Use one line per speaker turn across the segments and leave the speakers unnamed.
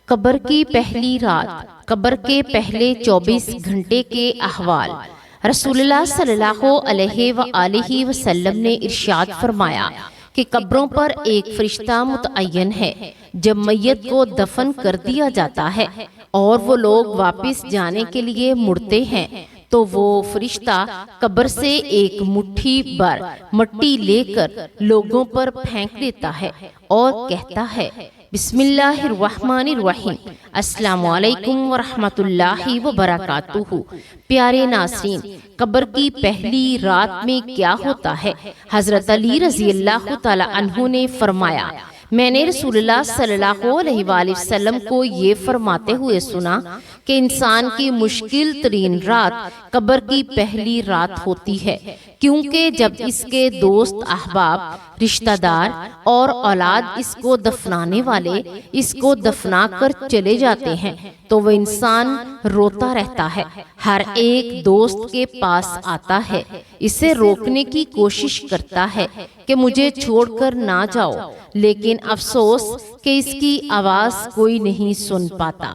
قبر کی پہلی رات، قبر کے پہلے 24 گھنٹے کے احوال۔ رسول اللہ صلی اللہ علیہ وآلہ وسلم نے ارشاد فرمایا کہ قبروں پر ایک فرشتہ متعین ہے۔ جب میت کو دفن کر دیا جاتا ہے اور وہ لوگ واپس جانے کے لیے مڑتے ہیں تو وہ فرشتہ قبر سے ایک مٹھی بھر مٹی لے کر لوگوں پر پھینک دیتا ہے اور کہتا ہے، بسم اللہ الرحمن الرحیم، السلام علیکم ورحمۃ اللہ وبرکاتہ۔ پیارے ناظرین، قبر کی پہلی رات میں کیا ہوتا ہے؟ حضرت علی رضی اللہ تعالی عنہ نے فرمایا، میں نے رسول اللہ صلی اللہ علیہ وآلہ وسلم کو یہ فرماتے ہوئے سنا کہ انسان کی مشکل ترین رات قبر کی پہلی رات ہوتی ہے، کیونکہ جب اس کے دوست، احباب، رشتہ دار اور اولاد اس کو دفنانے والے اس کو دفنا کر چلے جاتے ہیں تو وہ انسان روتا رہتا ہے۔ ہر ایک دوست کے پاس آتا ہے، اسے روکنے کی کوشش کرتا ہے کہ مجھے چھوڑ کر نہ جاؤ، لیکن افسوس کہ اس کی آواز کوئی نہیں سن پاتا۔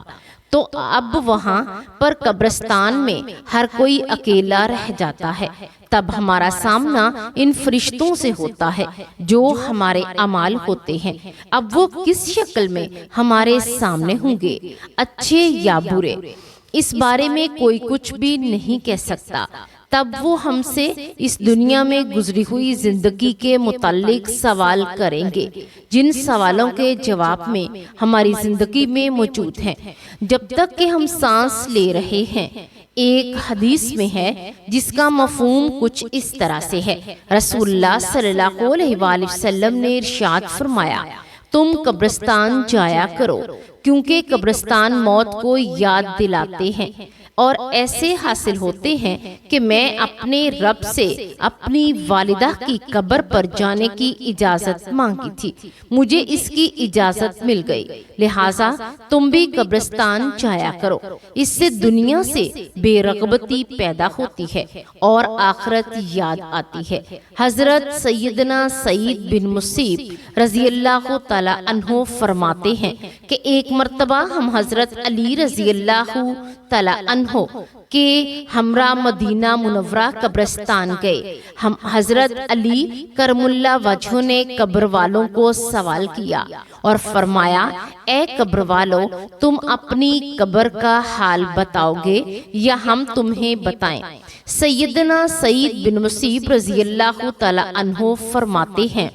تو اب وہاں پر قبرستان میں ہر کوئی اکیلا رہ جاتا ہے۔ تب ہمارا سامنا ان فرشتوں سے ہوتا ہے جو ہمارے اعمال ہوتے ہیں۔ اب وہ کس شکل میں ہمارے سامنے ہوں گے، اچھے یا برے، اس بارے میں کوئی کچھ بھی نہیں کہہ سکتا۔ تب وہ ہم سے اس دنیا میں گزری ہوئی زندگی کے متعلق سوال کریں گے، جن سوالوں کے جواب میں ہماری زندگی میں موجود ہیں جب تک کہ ہم سانس لے رہے ہیں۔ ایک حدیث میں ہے جس کا مفہوم کچھ اس طرح سے ہے، رسول اللہ صلی اللہ علیہ وآلہ وسلم نے ارشاد فرمایا، تم قبرستان جایا کرو، کیونکہ قبرستان موت کو یاد دلاتے ہیں اور ایسے حاصل ہوتے ہیں کہ میں اپنے رب سے اپنی والدہ کی قبر پر جانے کی اجازت مانگی تھی، مجھے اس کی اجازت مل گئی، لہٰذا تم بھی قبرستان جایا کرو۔ اس سے دنیا سے بے رغبتی پیدا ہوتی ہے اور آخرت یاد آتی ہے۔ حضرت سیدنا سعید بن مسیب رضی اللہ تعالی عنہ فرماتے ہیں کہ ایک مرتبہ ہم حضرت علی رضی اللہ تعالی عنہ کے ہمراہ مدینہ منورہ قبرستان گئے۔ ہم حضرت علی کرم اللہ وجہ نے قبر والوں کو سوال کیا اور فرمایا، اے قبر والو، تم اپنی قبر کا حال بتاؤ گے یا ہم تمہیں بتائیں؟ سیدنا سعید بن مسیب رضی اللہ تعالی عنہ فرماتے ہیں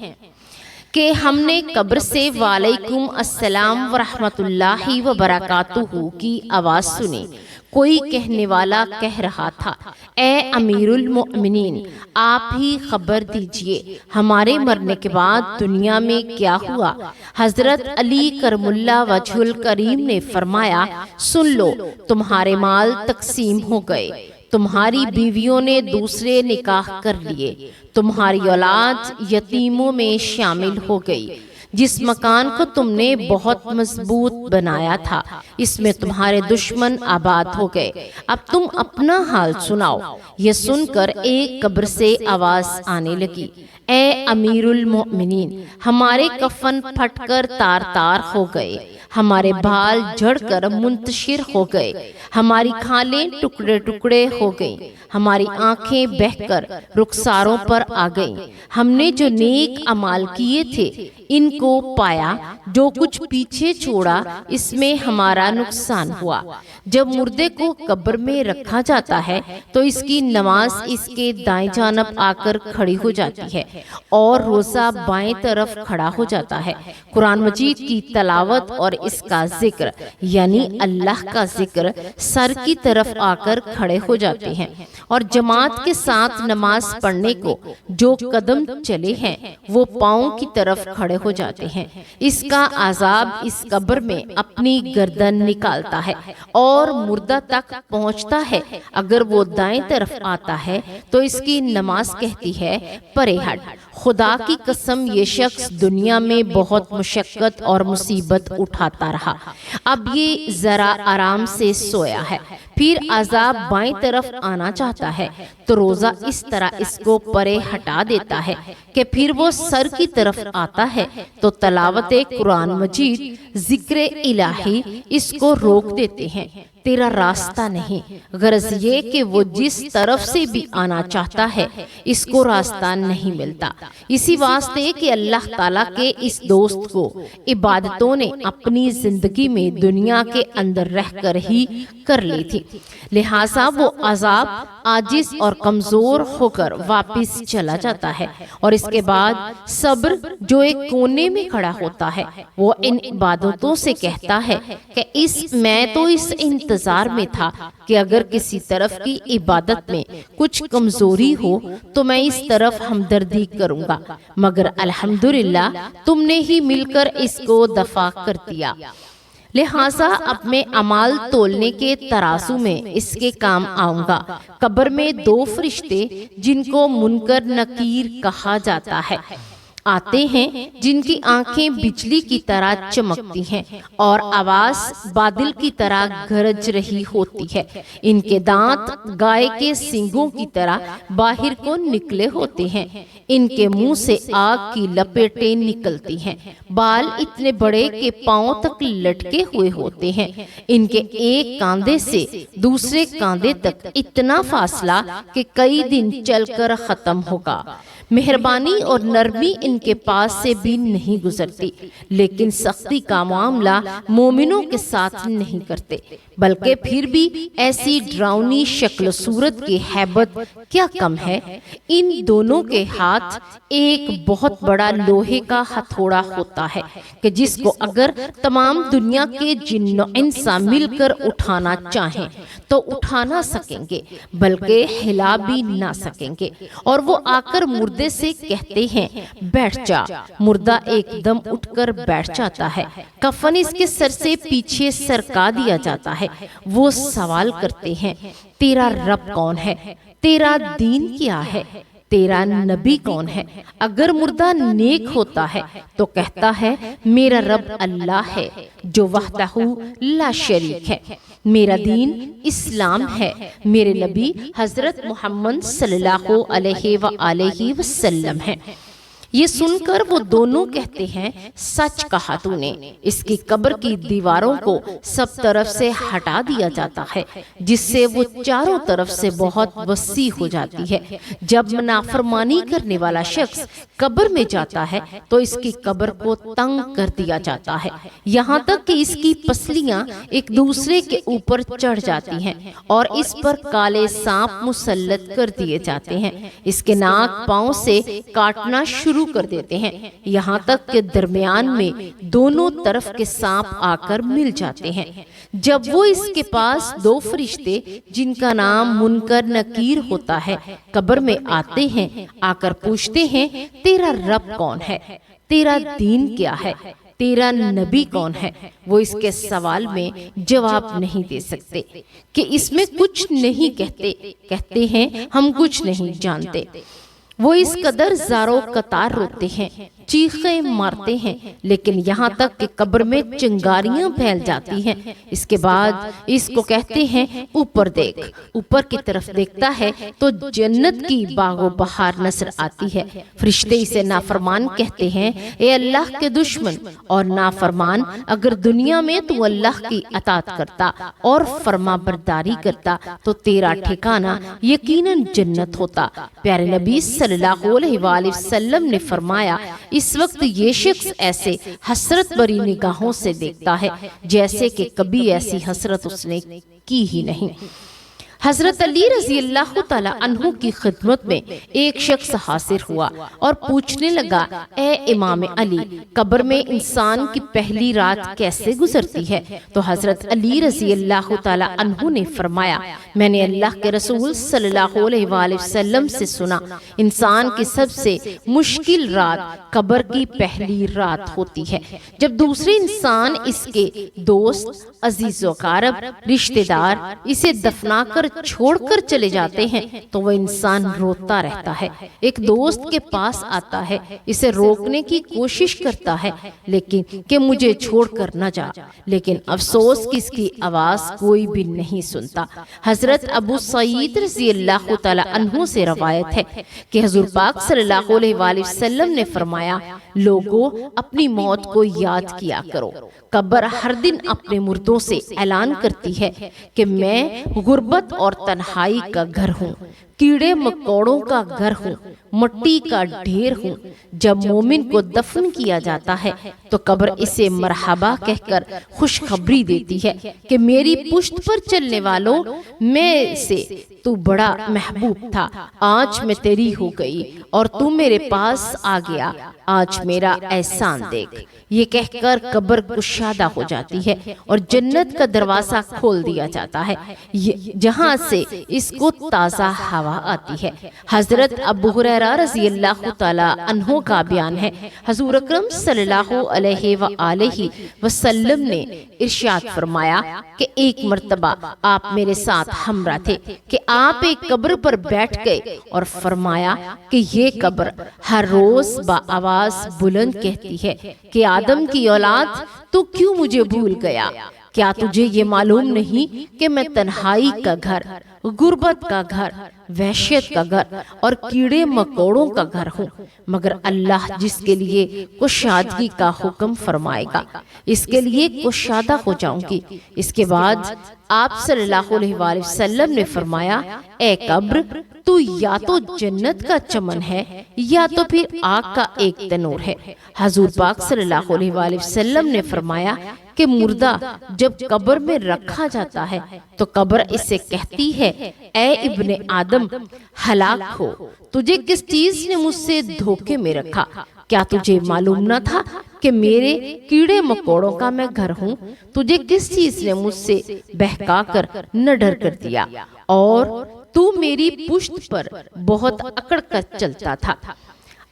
کہ ہم نے قبر سے وعلیکم السلام ورحمۃ اللہ وبرکاتہ کی آواز سنی۔ کوئی کہنے والا کہہ رہا تھا، اے امیر المؤمنین، آپ ہی خبر دیجئے ہمارے مرنے کے بعد دنیا میں کیا ہوا؟ حضرت علی کرم اللہ وجہ الکریم نے فرمایا، سن لو، تمہارے مال تقسیم ہو گئے، تمہاری بیویوں نے دوسرے نکاح کر لیے، تمہاری اولاد یتیموں میں شامل ہو گئی، جس مکان کو تم نے بہت مضبوط بنایا تھا اس میں تمہارے دشمن آباد ہو گئے، اب تم اپنا حال سناؤ۔ یہ سن کر ایک قبر سے آواز آنے لگی، اے امیر المؤمنین، ہمارے کفن پھٹ کر تار تار ہو گئے، ہمارے بال جھڑ کر منتشر ہو گئے، ہماری کھالیں ٹکڑے ٹکڑے ہو گئیں، ہماری آنکھیں بہہ کر رخساروں پر آ گئیں، ہم نے جو نیک اعمال کیے تھے ان کو پایا، جو کچھ پیچھے چھوڑا اس میں ہمارا نقصان ہوا۔ جب مردے کو قبر میں رکھا جاتا ہے تو اس کی نماز اس کے دائیں جانب آ کر کھڑی ہو جاتی ہے اور روزہ بائیں طرف کھڑا ہو جاتا ہے۔ قرآن مجید کی تلاوت اور اس کا ذکر یعنی اللہ کا ذکر سر کی طرف آ کر کھڑے ہو جاتے ہیں، اور جماعت کے ساتھ نماز پڑھنے کو جو قدم چلے ہیں وہ پاؤں کی طرف کھڑے ہو جاتے ہیں۔ اس کا عذاب اس قبر میں اپنی گردن نکالتا ہے اور مردہ تک پہنچتا ہے۔ اگر وہ دائیں طرف آتا ہے تو اس کی نماز کہتی ہے، پرے ہٹ، خدا کی قسم یہ شخص دنیا میں بہت مشقت اور مصیبت اٹھاتا رہا، اب یہ ذرا آرام سے سویا ہے، پھر عذاب بائیں طرف آنا چاہتا ہے تو روزہ اس طرح اس کو پرے ہٹا دیتا ہے کہ پھر وہ سر کی طرف آتا ہے تو تلاوت قرآن مجید، ذکر الہی اس کو روک دیتے ہیں۔ تیرا راستہ نہیں، غرض یہ کہ وہ جس طرف سے بھی آنا چاہتا ہے اس کو راستہ نہیں ملتا۔ اسی واسطے کہ اللہ تعالیٰ کے اس دوست کو عبادتوں نے اپنی زندگی میں دنیا کے اندر رہ کر ہی کر لی تھی، لہٰذا وہ عذاب عاجز اور کمزور ہو کر واپس چلا جاتا ہے، اور اس کے بعد صبر جو ایک کونے میں کھڑا ہوتا ہے وہ ان عبادتوں سے کہتا ہے کہ میں تو اس انتظار میں تھا کہ اگر کسی طرف کی عبادت میں کچھ کمزوری ہو تو میں اس طرف ہمدردی کروں گا، مگر الحمدللہ تم نے ہی مل کر اس کو دفع کر دیا، لہٰذا اب میں اعمال تولنے کے ترازو میں اس کے کام آؤں گا۔ قبر میں 2 فرشتے جن کو منکر نکیر کہا جاتا ہے آتے ہیں، جن کی آنکھیں بجلی کی طرح چمکتی ہیں اور آواز بادل کی طرح گرج رہی ہوتی ہے۔ ان کے دانت گائے کے سینگوں کی طرح باہر کو نکلے ہوتے ہیں، ان کے منہ سے آگ کی لپیٹیں نکلتی ہیں، بال اتنے بڑے کہ پاؤں تک لٹکے ہوئے ہوتے ہیں، ان کے ایک کاندھے سے دوسرے کاندھے تک اتنا فاصلہ کہ کئی دن چل کر ختم ہوگا۔ مہربانی اور نرمی ان کے پاس سے بھی نہیں گزرتی، لیکن سختی کا معاملہ مومنوں کے ساتھ نہیں کرتے، بلکہ پھر بھی ایسی ڈراؤنی شکل صورت کی ہیبت کیا کم ہے۔ ان دونوں کے ہاتھ ایک بہت بڑا لوہے کا ہتھوڑا ہوتا ہے کہ جس کو اگر تمام دنیا کے جن و انسان مل کر اٹھانا چاہیں تو اٹھا نہ سکیں گے، بلکہ ہلا بھی نہ سکیں گے، اور وہ آ کر مردے سے کہتے ہیں بیٹھ جا، مردہ ایک دم اٹھ کر بیٹھ جاتا ہے، کفن اس کے سر سے پیچھے سرکا دیا جاتا ہے۔ وہ سوال کرتے ہیں تیرا رب کون ہے، تیرا دین کیا ہے، تیرا نبی کون ہے؟ اگر مردہ نیک ہوتا ہے تو کہتا ہے میرا رب اللہ ہے جو وحدہ لا شریک ہے، میرا دین اسلام ہے، میرے نبی حضرت محمد صلی اللہ علیہ وآلہ وسلم ہے۔ یہ سن کر وہ دونوں کہتے ہیں سچ کہا تو نے۔ اس کی قبر کی دیواروں کو سب طرف سے ہٹا دیا جاتا ہے جس سے وہ چاروں طرف سے بہت وسیع ہو جاتی ہے۔ جب نافرمانی کرنے والا شخص قبر میں جاتا ہے تو اس کی قبر کو تنگ کر دیا جاتا ہے، یہاں تک کہ اس کی پسلیاں ایک دوسرے کے اوپر چڑھ جاتی ہیں اور اس پر کالے سانپ مسلط کر دیے جاتے ہیں، اس کے ناک پاؤں سے کاٹنا شروع کر دیتے ہیں، یہاں تک کہ درمیان میں دونوں طرف کے سانپ آ کر مل جاتے ہیں۔ جب وہ اس کے پاس 2 فرشتے جن کا نام منکر نکیر ہوتا ہے قبر میں آتے ہیں، آ کر پوچھتے ہیں تیرا رب کون ہے، تیرا دین کیا ہے، تیرا نبی کون ہے، وہ اس کے سوال میں جواب نہیں دے سکتے کہ اس میں کچھ نہیں کہتے ہیں ہم کچھ نہیں جانتے۔ وہ اس قدر زارو قطار روتے ہیں، چیخیں مارتے ہیں، لیکن یہاں تک کہ قبر میں چنگاریاں پھیل جاتی ہیں۔ اس کے بعد اس کو کہتے ہیں اوپر دیکھ، اوپر کی طرف دیکھتا ہے تو جنت کی باغ و بہار نظر آتی ہے۔ فرشتے اسے نافرمان کہتے ہیں اے اللہ کے دشمن اور نافرمان، اگر دنیا میں تو اللہ کی اطاعت کرتا اور فرما برداری کرتا تو تیرا ٹھکانہ یقیناً جنت ہوتا۔ پیارے نبی صلی اللہ علیہ وآلہ وسلم نے فرمایا اس وقت یہ شخص ایسے حسرت بری نگاہوں سے دیکھتا ہے جیسے کہ کبھی ایسی حسرت اس نے کی ہی نہیں۔ حضرت علی رضی اللہ تعالی عنہ کی خدمت میں ایک شخص حاضر ہوا اور پوچھنے لگا اے امام علی، قبر میں انسان کی پہلی رات کیسے گزرتی ہے؟ تو حضرت علی رضی اللہ تعالی عنہ نے فرمایا میں نے اللہ کے رسول صلی اللہ علیہ وآلہ وسلم سے سنا انسان کی سب سے مشکل رات قبر کی پہلی رات ہوتی ہے، جب دوسرے انسان اس کے دوست، عزیز و اقارب، رشتہ دار اسے دفنا کر چھوڑ کر چلے جاتے ہیں تو وہ انسان روتا رہتا ہے، ایک دوست کے پاس آتا ہے، اسے روکنے کی کوشش کرتا ہے لیکن کہ مجھے چھوڑ کر نہ جا، لیکن افسوس کہ اس کی آواز کوئی بھی نہیں سنتا۔ حضرت ابو سعید رضی اللہ تعالی عنہ سے روایت ہے کہ حضور پاک صلی اللہ علیہ وآلہ وسلم نے فرمایا، لوگوں اپنی موت کو یاد کیا کرو۔ قبر ہر دن اپنے مردوں سے اعلان کرتی ہے کہ میں غربت اور تنہائی کا گھر ہوں، کیڑے مکوڑوں کا گھر ہوں، مٹی کا ڈھیر ہوں۔ جب مومن کو دفن کیا جاتا ہے تو قبر اسے مرحبا کہہ کر خوشخبری دیتی ہے کہ میری پشت پر چلنے والوں میں سے تو بڑا محبوب تھا، آج میں تیری ہو گئی اور تو میرے پاس آ گیا، آج میرا احسان دیکھ۔ یہ کہہ کر قبر کشادہ ہو جاتی ہے اور جنت کا دروازہ کھول دیا جاتا ہے، جہاں سے اس کو تازہ ہوا آتی ہے۔ حضرت ابو ہریرہ رضی اللہ تعالی عنہ کا بیان ہے، حضور اکرم صلی اللہ علیہ وآلہ وسلم نے ارشاد فرمایا کہ ایک مرتبہ آپ میرے ساتھ ہمراہ تھے کہ آپ ایک قبر پر بیٹھ گئے اور فرمایا کہ یہ قبر ہر روز بآواز بلند کہتی ہے کہ آدم کی اولاد تو کیوں مجھے بھول گیا؟ کیا تجھے یہ معلوم نہیں کہ میں تنہائی کا گھر، غربت کا گھر، وحشت کا گھر اور کیڑے مکوڑوں کا گھر ہوں؟ مگر اللہ جس کے لیے کشادگی کا حکم فرمائے گا اس کے لیے کشادہ ہو جاؤں گی۔ اس کے بعد آپ صلی اللہ علیہ وآلہ وسلم نے فرمایا، اے قبر تو یا تو جنت کا چمن ہے یا تو پھر آگ کا ایک تنور ہے۔ حضور پاک صلی اللہ علیہ وآلہ وسلم نے فرمایا کہ مردہ جب قبر میں رکھا جاتا ہے تو قبر اسے کہتی ہے، اے ابن آدم ہلاک ہو، تجھے کس چیز نے مجھ سے دھوکے میں رکھا؟ کیا تجھے معلوم نہ تھا کہ میرے کیڑے مکوڑوں کا میں گھر ہوں؟ تجھے کس چیز نے مجھ سے بہکا کر نہ ڈر کر دیا اور تو میری پشت پر بہت اکڑ کر چلتا تھا؟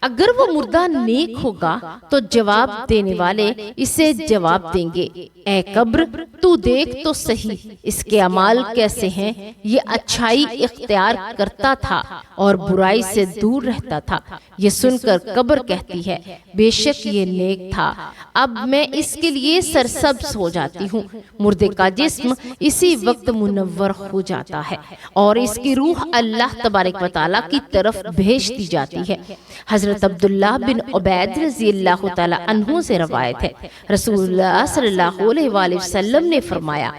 اگر وہ مردہ نیک ہوگا تو جواب دینے والے اسے جواب دیں گے، اے قبر تو دیکھ تو صحیح اس کے اعمال کیسے ہیں، یہ اچھائی اختیار کرتا تھا اور برائی سے دور رہتا تھا۔ یہ سن کر قبر کہتی ہے، بے شک یہ نیک تھا، اب میں اس کے لیے سرسبز ہو جاتی ہوں۔ مردے کا جسم اسی وقت منور ہو جاتا ہے اور اس کی روح اللہ تبارک و تعالیٰ کی طرف بھیج دی جاتی ہے۔ حضرت عبداللہ بن عبید رضی اللہ تعالی عنہ سے روایت ہے، رسول اللہ صلی اللہ علیہ وآلہ وسلم نے فرمایا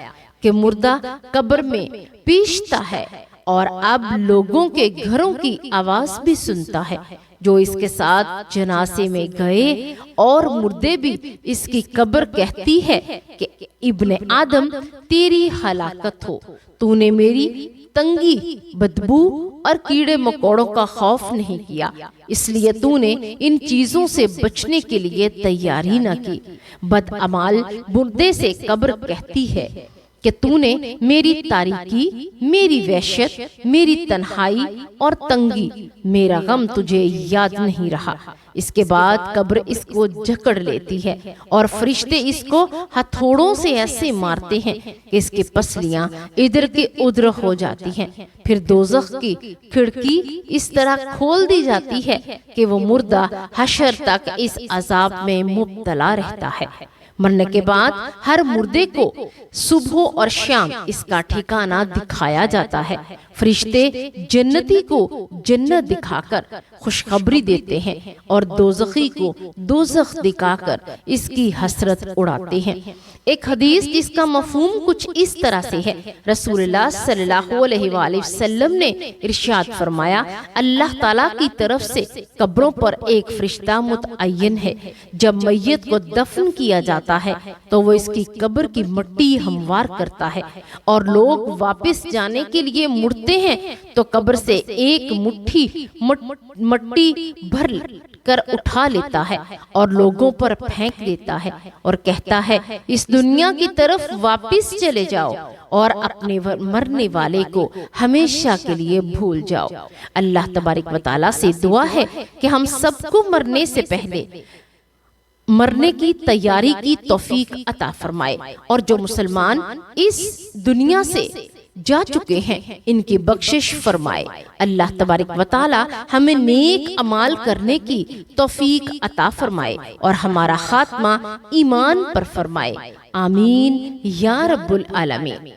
کہ مردہ قبر میں پیشتا ہے اور اب لوگوں کے گھروں کی آواز بھی سنتا ہے جو اس کے ساتھ جنازے میں گئے، اور مردے بھی اس کی قبر کہتی ہے کہ ابن آدم تیری ہلاکت ہو، تو نے میری تنگی، بدبو اور کیڑے مکوڑوں کا خوف نہیں کیا، اس لیے تو نے ان چیزوں سے بچنے کے لیے تیاری نہ کی۔ بدعمال مردے سے قبر کہتی ہے کہ تو نے میری تاریکی، میری وحشت، میری تنہائی اور تنگی، میرا غم تجھے یاد نہیں رہا۔ اس کے بعد قبر اس کو جکڑ لیتی ہے اور فرشتے اس کو ہتھوڑوں سے ایسے مارتے ہیں کہ اس کی پسلیاں ادھر کی ادھر ہو جاتی ہیں۔ پھر دوزخ کی کھڑکی اس طرح کھول دی جاتی ہے کہ وہ مردہ حشر تک اس عذاب میں مبتلا رہتا ہے۔ مرنے کے بعد ہر مردے کو صبح اور شام اس کا ٹھکانہ دکھایا جاتا ہے۔ فرشتے جنتی کو جنت دکھا کر خوشخبری دیتے ہیں اور دوزخی کو دوزخ دکھا کر اس کی حسرت اڑاتے ہیں۔ ایک حدیث جس کا مفہوم کچھ اس طرح سے ہے، رسول اللہ صلی اللہ علیہ وآلہ وسلم نے ارشاد فرمایا، اللہ تعالیٰ کی طرف سے قبروں پر ایک فرشتہ متعین ہے۔ جب میت کو دفن کیا جاتا ہے تو وہ اس کی قبر کی مٹی ہموار کرتا ہے اور لوگ واپس جانے کے لیے مڑتے ہیں تو قبر سے ایک مٹھی مٹی بھر کر اٹھا لیتا ہے اور لوگوں پر پھینک دیتا ہے اور کہتا ہے، اس دنیا کی طرف واپس چلے جاؤ اور اپنے مرنے والے کو ہمیشہ کے لیے بھول جاؤ۔ اللہ تبارک و تعالیٰ سے دعا ہے کہ ہم سب کو مرنے سے پہلے مرنے کی تیاری کی توفیق عطا فرمائے، اور جو مسلمان اس دنیا سے جا چکے ہیں ان کی بخشش فرمائے۔ اللہ تبارک و تعالی ہمیں نیک اعمال کرنے کی توفیق عطا فرمائے اور ہمارا خاتمہ ایمان پر فرمائے، آمین یا رب العالمین۔